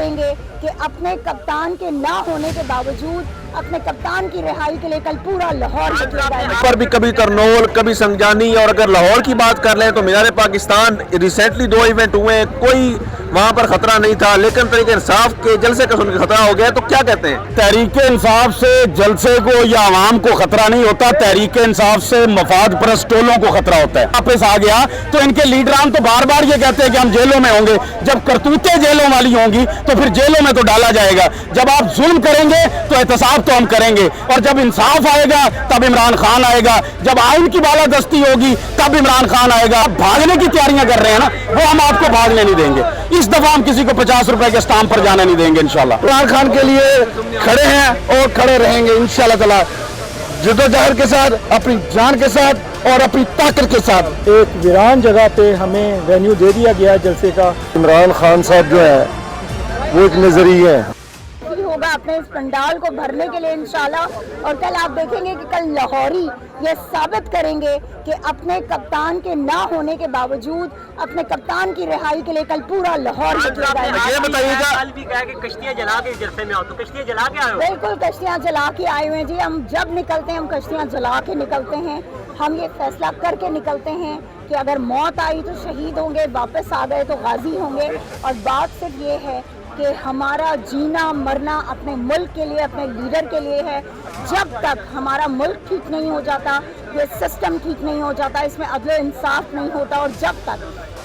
करेंगे कि अपने कप्तान के ना होने के बावजूद अपने कप्तान की रिहाई के लिए कल पूरा लाहौर निकलेगा। पर भी कभी करनौल, कभी संजानी, और अगर लाहौर की बात कर लें तो मीनार पाकिस्तान रिसेंटली 2 इवेंट हुए, कोई वहाँ पर खतरा नहीं था, लेकिन तहरीक इंसाफ के जलसे का सुनकर खतरा हो गया, तो क्या कहते हैं? तहरीक इंसाफ से जलसे को या आवाम को खतरा नहीं होता, तहरीक इंसाफ से मफाद परस्त टोलों को खतरा होता है। वापस आ गया तो इनके लीडरान तो बार बार ये कहते हैं कि हम जेलों में होंगे, जब करतूतें जेलों वाली होंगी तो फिर जेलों में तो डाला जाएगा। जब आप जुल्म करेंगे तो एहतसाब तो हम करेंगे, और जब इंसाफ आएगा तब इमरान खान आएगा, जब आइन की बालादस्ती होगी तब इमरान खान आएगा। आप भागने की तैयारियां कर रहे हैं ना, वो हम आपको भागने नहीं देंगे। इस दफा हम किसी को 50 रुपए के स्टाम्प पर जाने नहीं देंगे इंशाल्लाह। इमरान खान के लिए खड़े हैं और खड़े रहेंगे इंशाल्लाह ताला, जद्दोजहद के साथ, अपनी जान के साथ और अपनी ताकत के साथ। एक वीरान जगह पे हमें वेन्यू दे दिया गया जलसे का। इमरान खान साहब जो है वो एक नजरिया है, होगा अपने इस पंडाल को भरने के लिए इंशाल्लाह। और कल आप देखेंगे कि कल लाहौरी ये साबित करेंगे कि अपने कप्तान के ना होने के बावजूद अपने कप्तान की रिहाई के लिए कल पूरा लाहौर निकलेगा। ये बताइएगा, कल भी कहा कि कश्तियां जला के जलसे में आओ, तो कश्तियां जला के आए हो? बिल्कुल कश्तियाँ जला के आए हुए हैं जी। हम जब निकलते हैं हम कश्तियाँ जला के निकलते हैं। हम ये फैसला करके निकलते हैं कि अगर मौत आई तो शहीद होंगे, वापस आ गए तो गाजी होंगे। और बात सिर्फ ये है कि हमारा जीना मरना अपने मुल्क के लिए, अपने लीडर के लिए है। जब तक हमारा मुल्क ठीक नहीं हो जाता, ये सिस्टम ठीक नहीं हो जाता, इसमें अदल इंसाफ नहीं होता, और जब तक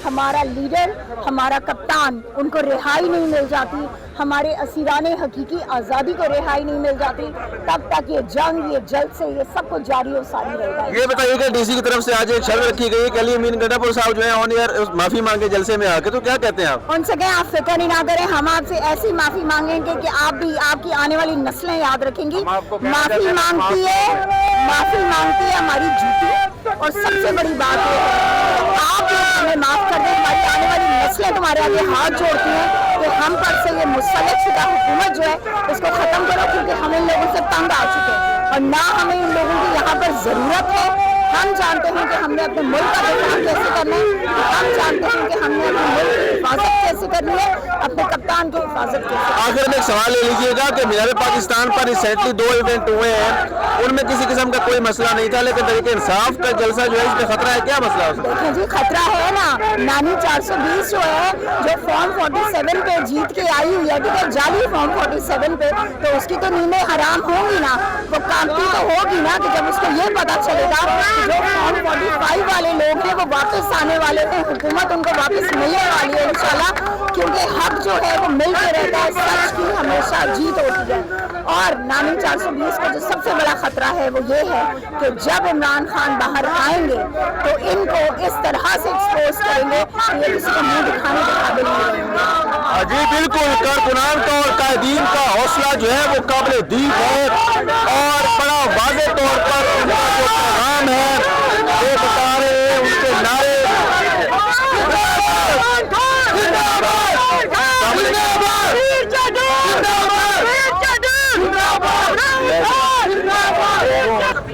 हमारा लीडर, हमारा कप्तान, उनको रिहाई नहीं मिल जाती, हमारे असीराने हकीकी आज़ादी को रिहाई नहीं मिल जाती, तब तक ये जंग, ये जलसे, ये सब कुछ जारी और सारी रहेगा। ये बताइएगा, डीसी की तरफ से आज एक शर्त रखी गई कि अली अमीन गंडापुर साहब जो है ऑन एयर माफी मांगे जलसे में आके, तो क्या कहते हैं आप? उनसे कहें आप फिक्र ही ना करें, हम आपसे ऐसी माफी मांगेंगे कि आप भी, आपकी आने वाली नस्लें याद रखेंगी। माफी मांगती है हमारी जूती, और सबसे बड़ी बात है आप हमें माफ कर दें, हमारी आने वाली नस्लें तुम्हारे आगे हाथ जोड़ती हैं कि हम पर से ये मुसल्लत शुदा हुकूमत जो है इसको खत्म करो, क्योंकि हम इन लोगों से तंग आ चुके हैं और ना हमें इन लोगों की यहाँ पर जरूरत है। हम जानते हैं कि हमने अपने मुल्क का दिफा कैसे करना है, हम जानते हैं कि हमने अपने मुल्क की हिफाजत कैसे करनी है, अपने कप्तान की हिफाजत कैसे। आखिर में एक सवाल ले लीजिएगा कि मीनार पाकिस्तान पर रिसेंटली 2 इवेंट हुए हैं, उनमें किसी किस्म का कोई मसला नहीं था, लेकिन तहरीक इंसाफ का जलसा जो है इसमें खतरा है, क्या मसला है? देखिए जी, खतरा है ना। नानी 420 जो है, जो फॉर्म 47 पे जीत के आई हुई है, ठीक है, जाली फॉर्म 47 पे, तो उसकी तो नींदें हराम होंगी ना, वो कांपती तो होगी ना कि जब उसको ये पता चलेगा जो फॉर्म 45 वाले लोग हैं वो वापस आने वाले थे, हुकूमत उनको वापस मिलने वाली है इंशाल्लाह, क्योंकि हक जो है वो मिलके रहता है, सच की हमेशा जीत होती है। और नानी 420 का जो सबसे बड़ा खतरा है वो ये है कि जब इमरान खान बाहर आएंगे तो इनको इस तरह से एक्सपोज करेंगे कि ये किसी को मुंह दिखाने के काबिल नहीं रहेंगे। जी बिल्कुल, कारकुनान का और कायदीन का हौसला जो है वो काबिल दीप है, और बड़ा वाज़ेह तौर पर उनका जो पैगाम है वो बता रहे हैं, उनके नारे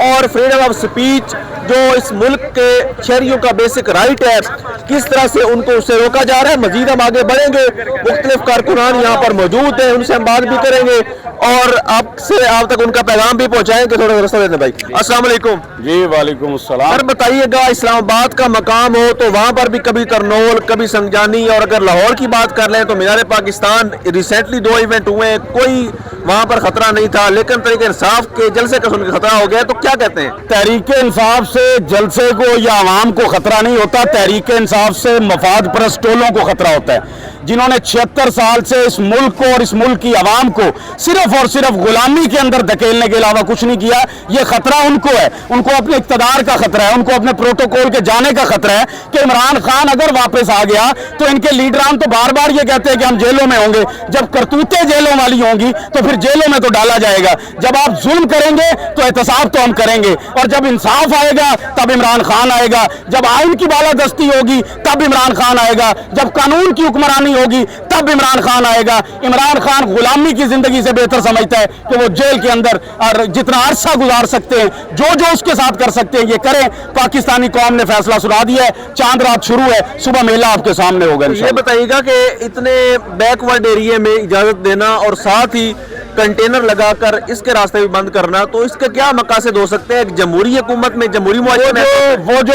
और फ्रीडम ऑफ स्पीच जो इस मुल्क के शहरियों का बेसिक राइट है, किस तरह से उनको उससे रोका जा रहा है। मजीद हम आगे बढ़ेंगे, मुख्तलिफ कारकुनान यहाँ पर मौजूद हैं, उनसे हम बात भी करेंगे और आपसे आप तक उनका पैगाम भी पहुँचाएंगे। थोड़ा रास्ता देते भाई। अस्सलाम वालेकुम। जी वालेकुम अस्सलाम। सर बताइएगा, इस्लामाबाद का मकाम हो तो वहाँ पर भी कभी करनौल, कभी संजानी, और अगर लाहौर की बात कर लें तो मीनार पाकिस्तान रिसेंटली 2 इवेंट हुए, कोई वहाँ पर खतरा नहीं था, लेकिन तहरीक इंसाफ के जलसे का सुनकर खतरा हो गया, तो क्या कहते हैं? तहरीक इंसाफ से जलसे को या आवाम को खतरा नहीं होता, तहरीक इंसाफ से मफाद परस्त टोलों को खतरा होता है, जिन्होंने 76 साल से इस मुल्क को और इस मुल्क की आवाम को सिर्फ और सिर्फ गुलामी के अंदर धकेलने के अलावा कुछ नहीं किया। ये खतरा उनको है, उनको अपने इक़्तिदार का खतरा है, उनको अपने प्रोटोकॉल के जाने का खतरा है कि इमरान खान अगर वापस आ गया तो इनके लीडरान तो बार बार ये कहते हैं कि हम जेलों में होंगे, जब करतूतें जेलों वाली होंगी तो फिर जेलों में तो डाला जाएगा। जब आप जुल्म करेंगे तो एहतसाब तो हम करेंगे, और जब इंसाफ आएगा तब इमरान खान आएगा, जब आइन की बालादस्ती होगी तब इमरान खान आएगा, जब कानून की हुक्मरानी नहीं होगी तब इमरान खान आएगा। इमरान खान गुलामी की जिंदगी से बेहतर समझता है कि वो जेल के अंदर और जितना अरसा गुजार सकते हैं, जो उसके साथ कर सकते हैं ये करें। पाकिस्तानी कौम ने फैसला सुना दिया है, चांद रात शुरू है, सुबह मेला आपके सामने होगा। ये बताइएगा कि इतने बैकवर्ड एरिया में इजाजत देना और साथ ही कंटेनर लगाकर इसके रास्ते भी बंद करना, तो इसके क्या मकासद हो सकते हैं? एक जमहूरी हुकूमत में, जमहूरी वो जो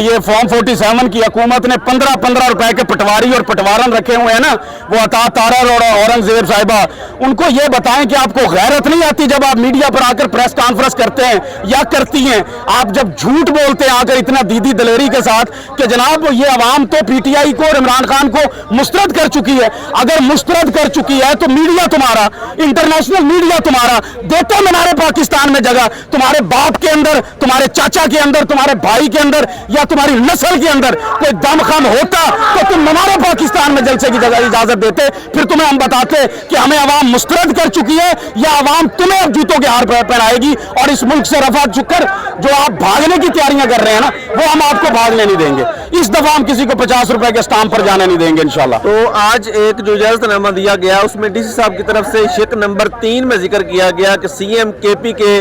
ये फॉर्म 47 की हुकूमत ने 15-15 रुपए के पटवारी और पटवारन रखे हुए हैं ना, वो अता तारर और औरंगजेब साहिबा, उनको ये बताएं कि आपको गैरत नहीं आती जब आप मीडिया पर आकर प्रेस कॉन्फ्रेंस करते हैं या करती हैं, आप जब झूठ बोलते हैं आकर इतना दीदी दलेरी के साथ कि जनाब ये अवाम तो पीटीआई को और इमरान खान को मुस्तरद कर चुकी है। अगर मुस्तरद कर चुकी है तो मीडिया तुम्हारा, इंटरनेशनल मीडिया तुम्हारा देते मीनारे पाकिस्तान में जगह, तुम्हारे बाप के अंदर, तुम्हारे चाचा के अंदर, तुम्हारे भाई के अंदर या तुम्हारी नस्ल के अंदर कोई दमखम होता तो तुम मीनारे पाकिस्तान में जलसे की जगह इजाजत देते। फिर तुम्हें हम बताते कि हमें अवाम मुस्तरद कर चुकी है या अवाम तुम्हें अब जूतों के हार पहनाएगी और इस मुल्क से रफा चुककर जो आप भागने की तैयारियां कर रहे हैं ना, वो हम आपको भागने नहीं देंगे। इस दफा हम किसी को 50 रुपए के स्टाम्प पर जाने नहीं देंगे इंशाल्लाह। तो आज एक जो इजाजतनामा दिया गया उसमें डीसी साहब की तरफ से शिक नंबर 3 में जिक्र किया गया कि सीएम केपी के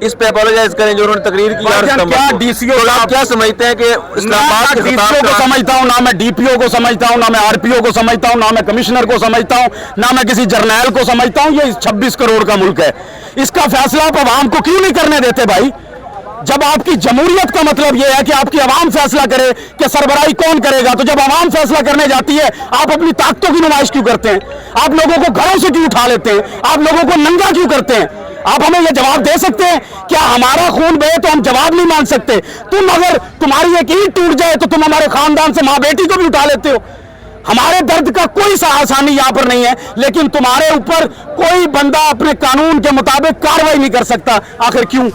इस पे अपोलोजाइज करें जो उन्होंने तकरीर की। क्या डीसीओ आप क्या समझते हैं कि इस्लामाबाद के डीसीओ को समझता हूं, ना मैं डीपीओ को समझता हूं, ना मैं आरपीओ को समझता हूं, ना मैं कमिश्नर को समझता हूं, ना मैं किसी जर्नैल को समझता हूं। ये 26 करोड़ का मुल्क है, इसका फैसला आप आवाम को क्यों नहीं करने देते भाई? जब आपकी जमहूरियत का मतलब यह है कि आपकी आवाम फैसला करे कि सरबराही कौन करेगा, तो जब आवाम फैसला करने जाती है आप अपनी ताकतों की नुमाइश क्यों करते हैं? आप लोगों को घरों से क्यों उठा लेते हैं? आप लोगों को नंगा क्यों करते हैं? आप हमें यह जवाब दे सकते हैं? क्या हमारा खून बहे तो हम जवाब नहीं मान सकते? तुम अगर तुम्हारी एक ईंट टूट जाए तो तुम हमारे खानदान से माँ बेटी को भी उठा लेते हो। हमारे दर्द का कोई आसानी यहां पर नहीं है, लेकिन तुम्हारे ऊपर कोई बंदा अपने कानून के मुताबिक कार्रवाई नहीं कर सकता। आखिर क्यों?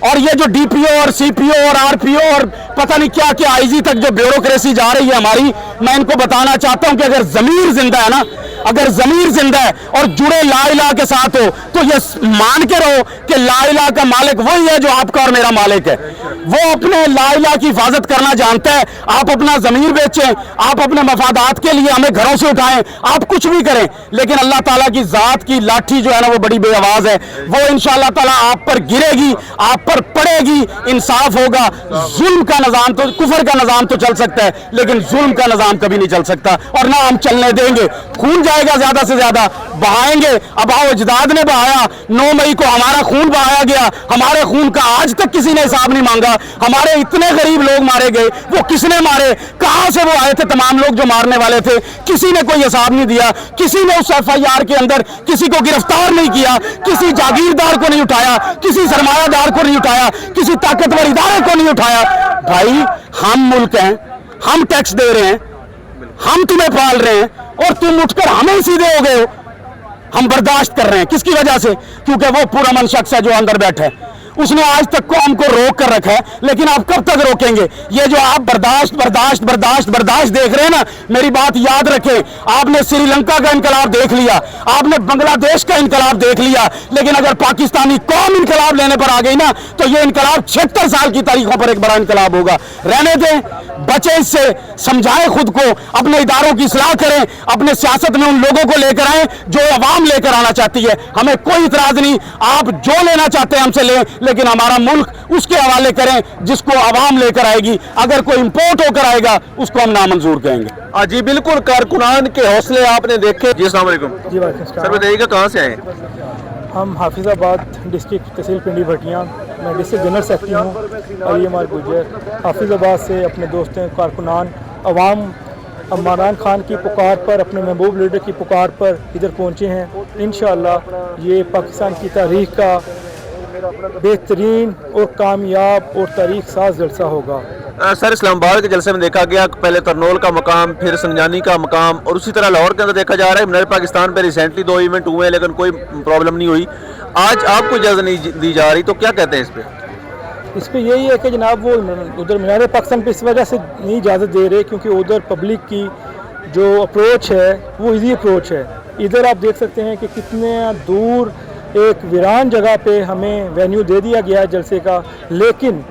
और ये जो डीपीओ और सीपीओ और आरपीओ और पता नहीं क्या क्या आईजी तक जो ब्यूरोक्रेसी जा रही है हमारी, मैं इनको बताना चाहता हूं कि अगर जमीर जिंदा है ना, अगर जमीर जिंदा है और जुड़े ला इलाहा के साथ हो तो ये मान के रहो कि ला इलाहा का मालिक वही है जो आपका और मेरा मालिक है। वो अपने ला इलाहा की हिफाजत करना जानता है। आप अपना जमीर बेचें, आप अपने मफादात के लिए हमें घरों से उठाएं, आप कुछ भी करें, लेकिन अल्लाह ताला की जात की लाठी जो है ना वो बड़ी बेआवाज है। वो इंशाअल्लाह ताला आप पर गिरेगी, आप पर पड़ेगी, इंसाफ होगा। जुल्म का निजाम तो, कुफर का निजाम तो चल सकता है लेकिन जुल्म का निजाम कभी नहीं चल सकता और ना हम चलने देंगे। खून जाएगा ज्यादा से ज्यादा, बहाएंगे। अब आओ अजदाद ने बहाया, 9 मई को हमारा खून बहाया गया, हमारे खून का आज तक किसी ने हिसाब नहीं मांगा। हमारे इतने गरीब लोग मारे गए, वो किसने मारे, कहां से वो आए थे तमाम लोग जो मारने वाले थे, किसी ने कोई हिसाब नहीं दिया। किसी ने उस FIR के अंदर किसी को गिरफ्तार नहीं किया, किसी जागीरदार को नहीं उठाया, किसी सरमायादार को नहीं उठाया, किसी ताकतवर इदारे को नहीं उठाया। भाई हम मुल्क हैं, हम टैक्स दे रहे हैं, हम तुम्हें पाल रहे हैं और तुम उठकर हमें सीधे हो गए हो। हम बर्दाश्त कर रहे हैं किसकी वजह से? क्योंकि वो पुरअमन शख्स है जो अंदर बैठा है, उसने आज तक कौम को रोक कर रखा है। लेकिन आप कब तक रोकेंगे? ये जो आप बर्दाश्त बर्दाश्त बर्दाश्त बर्दाश्त देख रहे हैं ना, मेरी बात याद रखें, आपने श्रीलंका का इनकलाब देख लिया, आपने बांग्लादेश का इनकलाब देख लिया, लेकिन अगर पाकिस्तानी कौम इनकलाब लेने पर आ गई ना तो ये इनकलाब 76 साल की तारीखों पर एक बड़ा इनकलाब होगा। रहने दें, बचे इससे, समझाएं खुद को, अपने इदारों की इस्लाह करें, अपने सियासत में उन लोगों को लेकर आएं जो अवाम लेकर आना चाहती है। हमें कोई इतराज नहीं, आप जो लेना चाहते हैं हमसे लें, लेकिन हमारा मुल्क उसके हवाले करें जिसको अवाम लेकर आएगी। अगर कोई इंपोर्ट होकर आएगा उसको हम नामंजूर कहेंगे। जी बिल्कुल, कारकुनान के हौसले आपने देखे। जी अस्सलाम वालेकुम। जी वालेकुम सलाम। सर बताइएगा कहाँ से आए? हम हाफिज़ाबाद डिस्ट्रिक्ट तहसील पिंडी भटियाँ, मैं डिस्ट्रिक्ट जनरल सेक्रेटरी हूँ अली अमर गुजर। हाफिज़ाबाद से अपने दोस्तों कारकुनान अवाम इमरान खान की पुकार पर, अपने महबूब लीडर की पुकार पर इधर पहुँचे हैं। इंशाअल्लाह ये पाकिस्तान की तारीख़ का बेहतरीन और कामयाब और तारीख साज जलसा होगा। सर इस्लामाबाद के जलसे में देखा गया पहले तरनोल का मकाम, फिर संजानी का मकाम और उसी तरह लाहौर के अंदर देखा जा रहा है। मीनार पाकिस्तान पे रिसेंटली 2 इवेंट हुए हैं लेकिन कोई प्रॉब्लम नहीं हुई। आज आपको इजाज़त नहीं दी जा रही, तो क्या कहते हैं इस पर? इस पर यही है कि जनाब वो उधर मीनार पाकिस्तान पे इस वजह से नहीं इजाज़त दे रहे क्योंकि उधर पब्लिक की जो अप्रोच है वो ईजी अप्रोच है। इधर आप देख सकते हैं कि कितने दूर एक वीरान जगह पे हमें वेन्यू दे दिया गया है जलसे का। लेकिन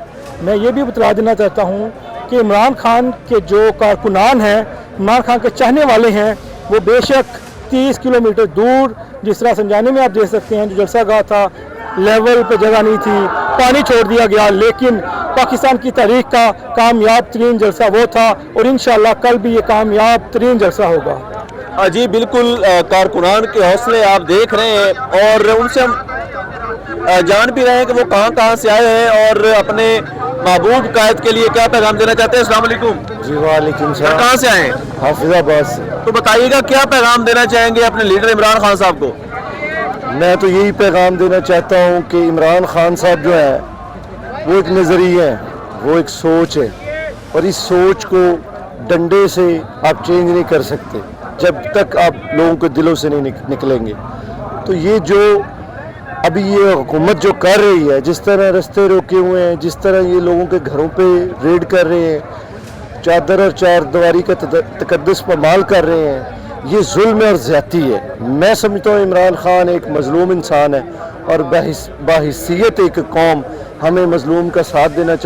मैं ये भी बतला देना चाहता हूँ कि इमरान खान के जो कारकुनान हैं, इमरान खान के चाहने वाले हैं, वो बेशक 30 किलोमीटर दूर, जिस तरह संजानी में आप देख सकते हैं जो जलसा गाह था, लेवल पे जगह नहीं थी, पानी छोड़ दिया गया, लेकिन पाकिस्तान की तारीख का कामयाब तरीन जलसा वो था और इंशाअल्लाह कल भी ये कामयाब तरीन जलसा होगा। जी बिल्कुल, कारकुनान के हौसले आप देख रहे हैं और उनसे हम जान भी रहे हैं कि वो कहाँ से आए हैं और अपने महबूब कायद के लिए क्या पैगाम देना चाहते हैं। अस्सलाम वालेकुम। जी वालेकुम सलाम। कहाँ से आए हैं? हाफिजाबाद से। तो बताइएगा क्या पैगाम देना चाहेंगे अपने लीडर इमरान खान साहब को? मैं तो यही पैगाम देना चाहता हूँ कि इमरान खान साहब जो है वो एक नज़रिया है, वो एक सोच है और इस सोच को डंडे से आप चेंज नहीं कर सकते जब तक आप लोगों के दिलों से नहीं निकलेंगे। तो ये जो अभी ये हुकूमत जो कर रही है, जिस तरह रास्ते रोके हुए हैं, जिस तरह ये लोगों के घरों पे रेड कर रहे हैं, चादर और चार दीवारी का तकद्दुस पमाल कर रहे हैं, ये जुल्म और ज़्यादती है। मैं समझता हूँ इमरान खान एक मजलूम इंसान है और बाहिसियत एक कौम हमें मजलूम का साथ देना चाहिए।